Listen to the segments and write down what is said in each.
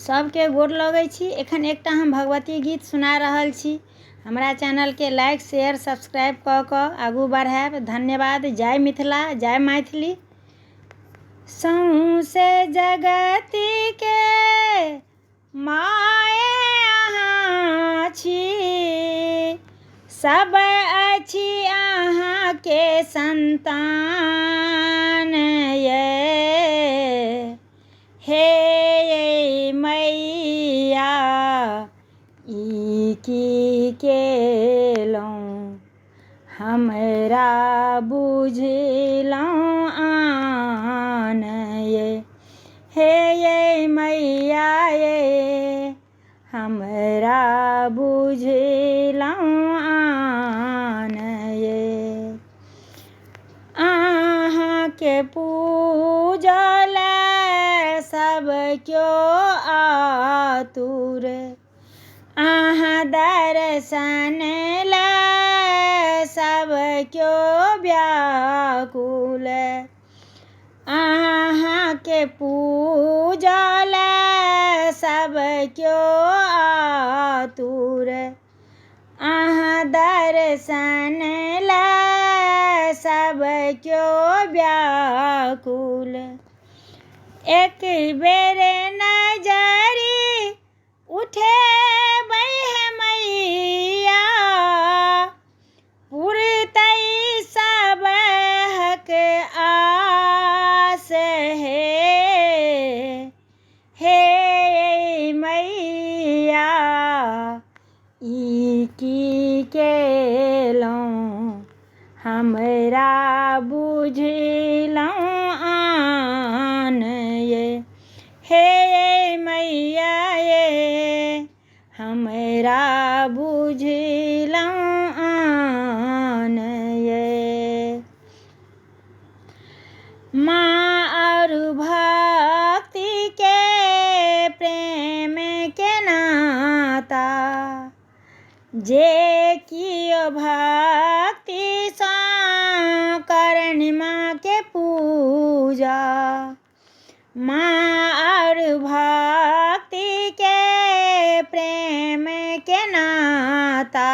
सबके गोर लगै छी। एखन एकटा हम भगवती गीत सुना रहल छी। हमरा चैनल के लाइक शेयर सब्सक्राइब कऽ कऽ आगू बढ़ाएब। धन्यवाद। जय मिथिला, जय मैथिली। सौंसे जगति के माय अहाँ छी, सब अछि अहाँ के संतान ये। हे मैया ई की केलहुँ, हमरा बुझलहुँ आन ये। हे मैया ये हमरा बुझलहुँ आन ये। अहाँके पूजल सब क्यों आतुर, अहाँ दर्शन लै सब क्यों व्याकुल। अहाँके पूजल सब क्यों आतुर, अहाँ दर्शन लै सब क्यों व्याकुल। एक बेर नजरि उठे मैया, पुरतै सब हक आस हे मैया ई की केलहुँ, हमरा बुझलहुँ आन ये। हे मैया ये हमरा बुझलहुँ आन ये। माँ और भक्ति के प्रेम के नाता, जे कियो भक्ति सँ करनि माँ के पूजा। माँ और भक्ति के प्रेम के नाता,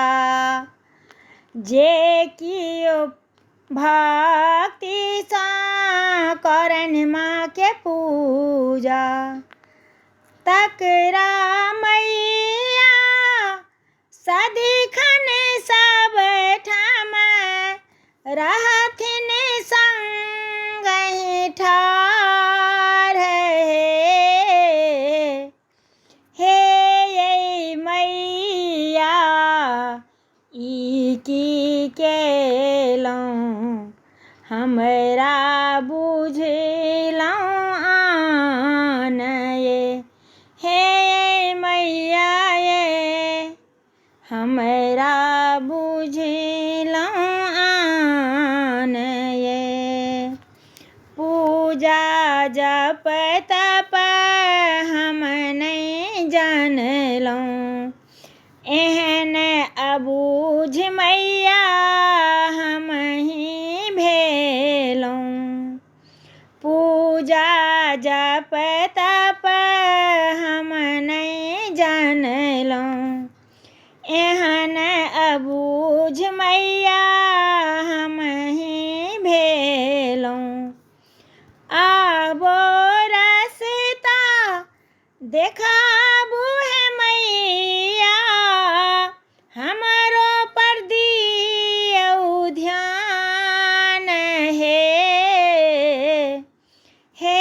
जे कियो भक्ति सँ करनि माँ के पूजा। तकरा मैया सदिखन सब ठाम रहथिन संगहि ठाढ़ हे मैया ई की केलहुँ, हमरा बुझलहुँ आन ये। हे मैया ये हमरा बुझलहुँ आन ये। पूजा जप तप हम नहीं जानलहुँ, एहन अबूझ मैया हमहि भेलहुँ। पूजा जप तप हम नहीं जानलहुँ, एहन अबूझ मैया हमहि भेलहुँ। आबो रस्ता देखाबू हे मैया, हमरो पर दियौ ध्यान हे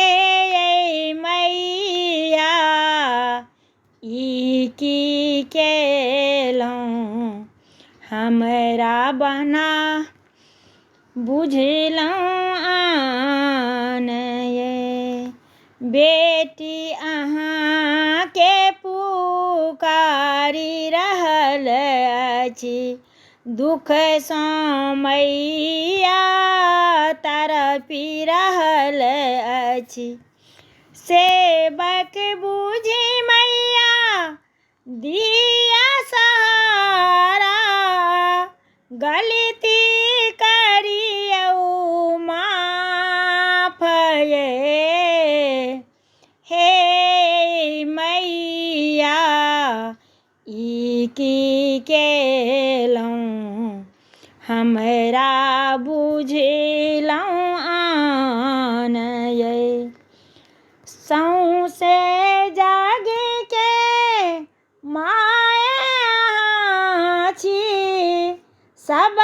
मैया ई की केलहुँ, हमरा बना बुझलहुँ आन ये। बेटी अहाँ के पुकारी रहल अछि, दुख सँ मैया तड़पि रहल अछि। सेवक बुझि मैया दिया सहारा, गलती करियौ माफ ये। हे मैया की केलहुँ हमरा बुझलहुँ आन यै। सौंसे जग के माया छी सब